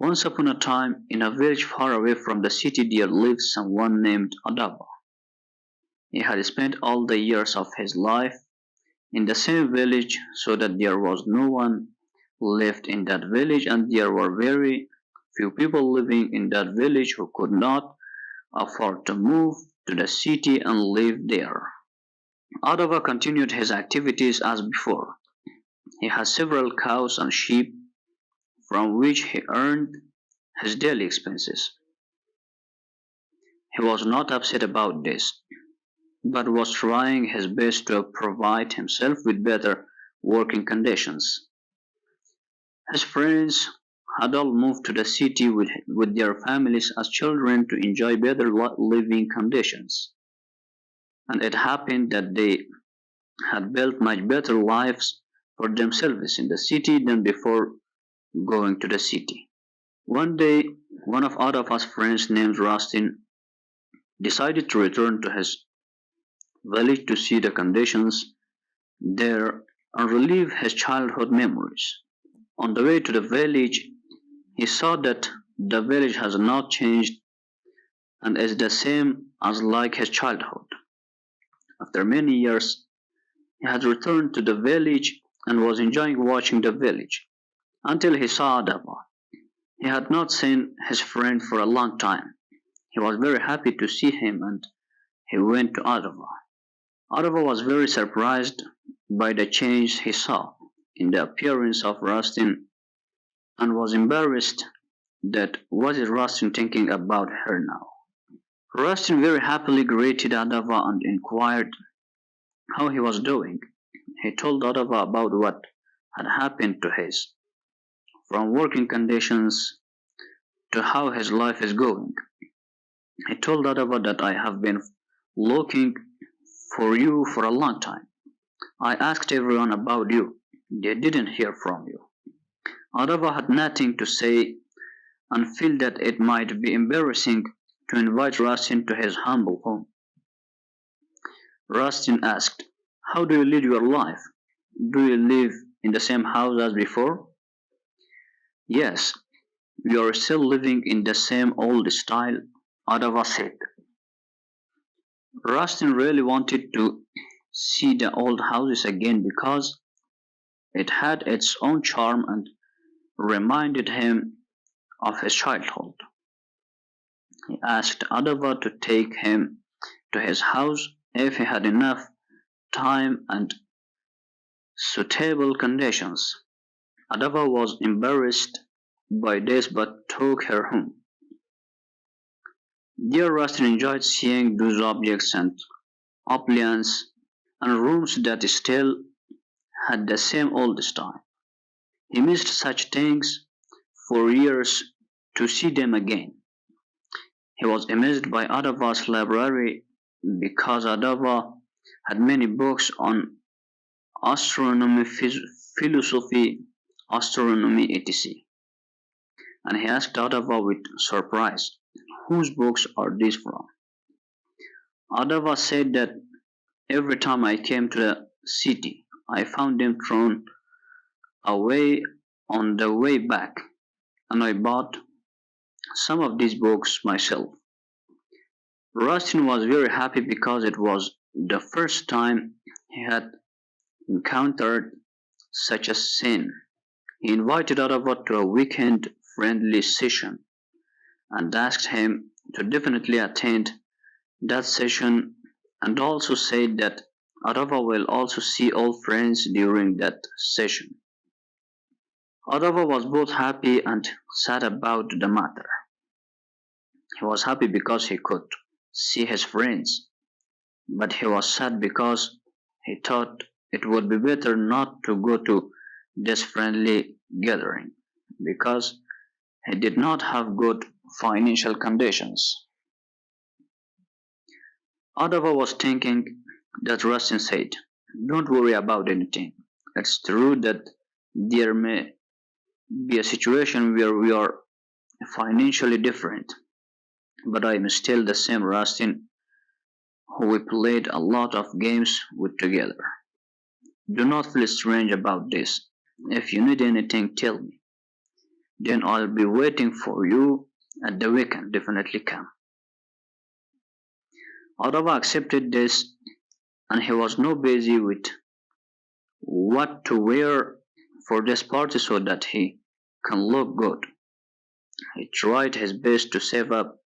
Once upon a time, in a village far away from the city, there lived someone named Adaba. He had spent all the years of his life in the same village, so that there was no one left in that village, and there were very few people living in that village who could not afford to move to the city and live there. Adaba continued his activities as before. He had several cows and sheep from which he earned his daily expenses. He was not upset about this, but was trying his best to provide himself with better working conditions. His friends had all moved to the city with their families as children to enjoy better living conditions, and it happened that they had built much better lives for themselves in the city than before going to the city. One day, one of Adafa's friends named Rustin decided to return to his village to see the conditions there and relive his childhood memories. On the way to the village, he saw that the village has not changed and is the same as like his childhood. After many years, he had returned to the village and was enjoying watching the village until he saw Adaba. He had not seen his friend for a long time. He was very happy to see him and he went to Adaba. Adaba was very surprised by the change he saw in the appearance of Rustin and was embarrassed that what is Rustin thinking about her now. Rustin very happily greeted Adaba and inquired how he was doing. He told Adaba about what had happened to his, from working conditions to how his life is going. He told Adaba that I have been looking for you for a long time. I asked everyone about you. They didn't hear from you. Adaba had nothing to say and felt that it might be embarrassing to invite Rustin to his humble home. Rustin asked, how do you lead your life? Do you live in the same house as before? Yes, we are still living in the same old style, Adava said. Rustin really wanted to see the old houses again because it had its own charm and reminded him of his childhood. He asked Adava to take him to his house if he had enough time and suitable conditions. Adava was embarrassed by this but took her home. Dear Rustin enjoyed seeing those objects and opulence and rooms that still had the same old style. He missed such things for years to see them again. He was amazed by Adava's library because Adava had many books on astronomy, philosophy, astronomy, etc. And he asked Adava with surprise, whose books are these from? Adava said that every time I came to the city, I found them thrown away on the way back, and I bought some of these books myself. Rustin was very happy because it was the first time he had encountered such a scene. He invited Adava to a weekend friendly session and asked him to definitely attend that session and also said that Adava will also see old friends during that session. Adava was both happy and sad about the matter. He was happy because he could see his friends, but he was sad because he thought it would be better not to go to this friendly gathering because he did not have good financial conditions. Adava was thinking that Rustin said, don't worry about anything. It's true that there may be a situation where we are financially different, but I am still the same Rustin who we played a lot of games with together. Do not feel strange about this. If you need anything, tell me. Then I'll be waiting for you at the weekend. Definitely come. Adava accepted this, and he was now busy with what to wear for this party so that he can look good. He tried his best to save up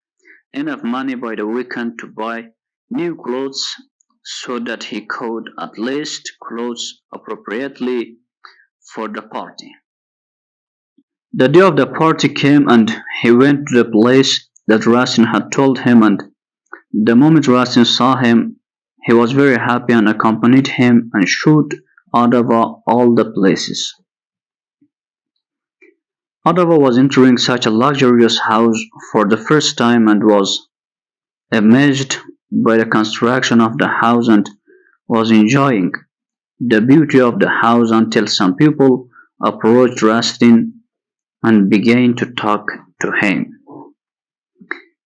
enough money by the weekend to buy new clothes so that he could at least clothes appropriately for the party. The day of the party came and he went to the place that Rasin had told him, and the moment Rasin saw him he was very happy and accompanied him and showed Adava all the places. Adava was entering such a luxurious house for the first time and was amazed by the construction of the house and was enjoying the beauty of the house until some people approached Rastin and began to talk to him.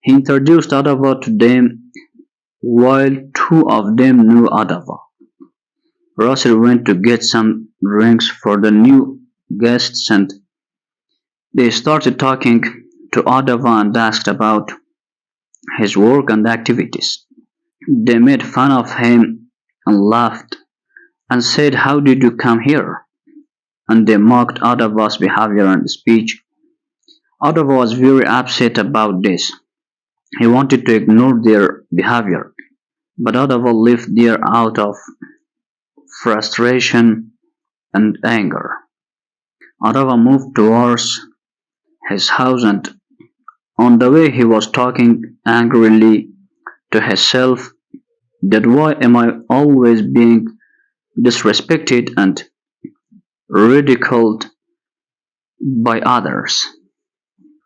He introduced Adava to them while two of them knew Adava. Russell went to get some drinks for the new guests and they started talking to Adava and asked about his work and activities. They made fun of him and laughed and said, "How did you come here?" And they mocked Adava's behavior and speech. Adava was very upset about this. He wanted to ignore their behavior, but Adava left there out of frustration and anger. Adava moved towards his house and on the way he was talking angrily to himself that why am I always being disrespected and ridiculed by others.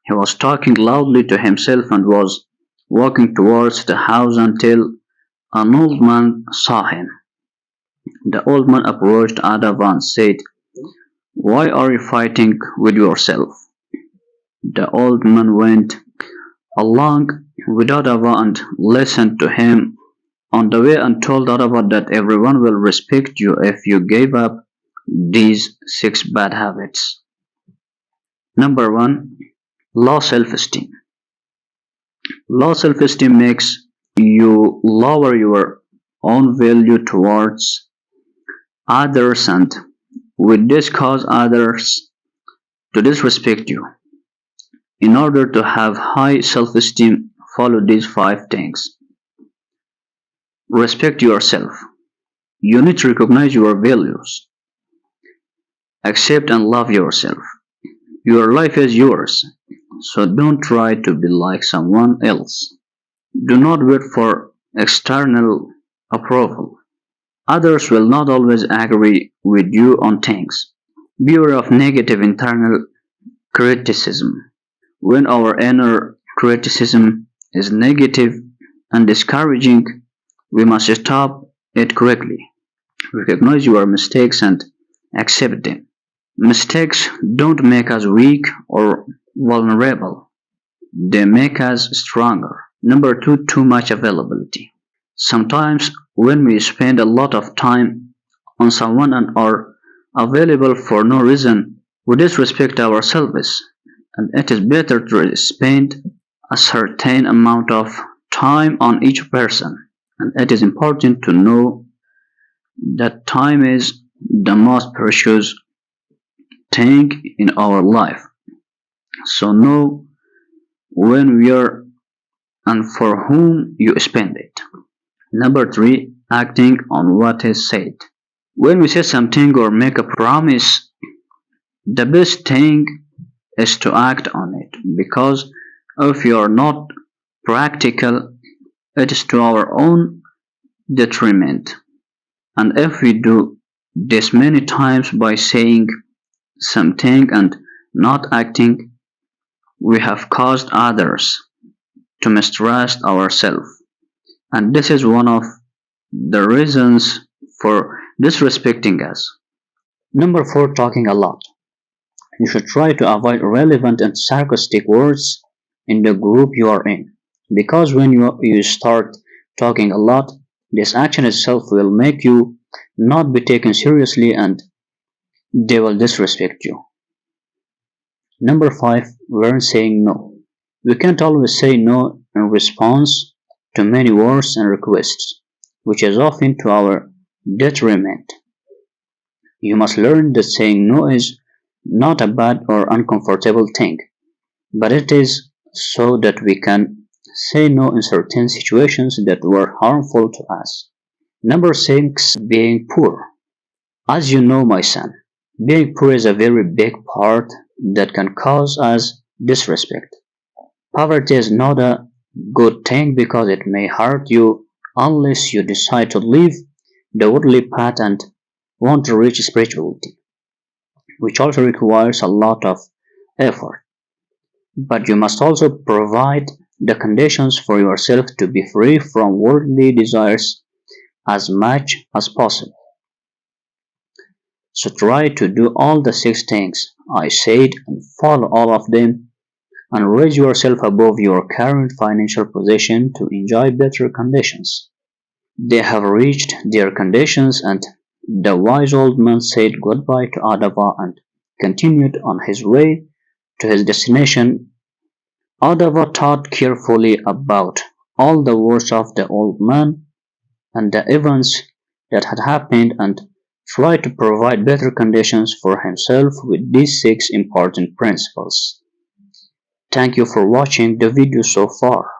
He was talking loudly to himself and was walking towards the house until an old man saw him. The old man approached Adava and said, "Why are you fighting with yourself?" The old man went along with Adava and listened to him on the way and told Adava that everyone will respect you if you gave up these six bad habits. Number one, low self-esteem. Low self-esteem makes you lower your own value towards others and with this cause others to disrespect you. In order to have high self-esteem, follow these five things. Respect yourself. You need to recognize your values. Accept and love yourself. Your life is yours, so don't try to be like someone else. Do not wait for external approval. Others will not always agree with you on things. Beware of negative internal criticism. When our inner criticism is negative and discouraging, we must stop it quickly. Recognize your mistakes and accept them. Mistakes don't make us weak or vulnerable. They make us stronger. Number two, too much availability. Sometimes when we spend a lot of time on someone and are available for no reason, we disrespect ourselves, and it is better to spend a certain amount of time on each person. And it is important to know that time is the most precious thing in our life. So know when, where, and for whom you spend it. Number three, acting on what is said. When we say something or make a promise, the best thing is to act on it because if you are not practical, it is to our own detriment. And if we do this many times by saying something and not acting, we have caused others to mistrust ourselves. And this is one of the reasons for disrespecting us. Number four, talking a lot. You should try to avoid irrelevant and sarcastic words in the group you are in. Because when you start talking a lot, this action itself will make you not be taken seriously and they will disrespect you. Number 5. Learn saying no. We can't always say no in response to many words and requests, which is often to our detriment. You must learn that saying no is not a bad or uncomfortable thing, but it is so that we can say no in certain situations that were harmful to us. Number 6. Being poor. As you know, my son, being poor is a very big part that can cause us disrespect. Poverty is not a good thing because it may hurt you unless you decide to leave the worldly path and want to reach spirituality, which also requires a lot of effort. But you must also provide the conditions for yourself to be free from worldly desires as much as possible. So try to do all the 6 things I said and follow all of them and raise yourself above your current financial position to enjoy better conditions. They have reached their conditions, and the wise old man said goodbye to Adava and continued on his way to his destination. Adava thought carefully about all the words of the old man and the events that had happened and tried to provide better conditions for himself with these 6 important principles. Thank you for watching the video so far.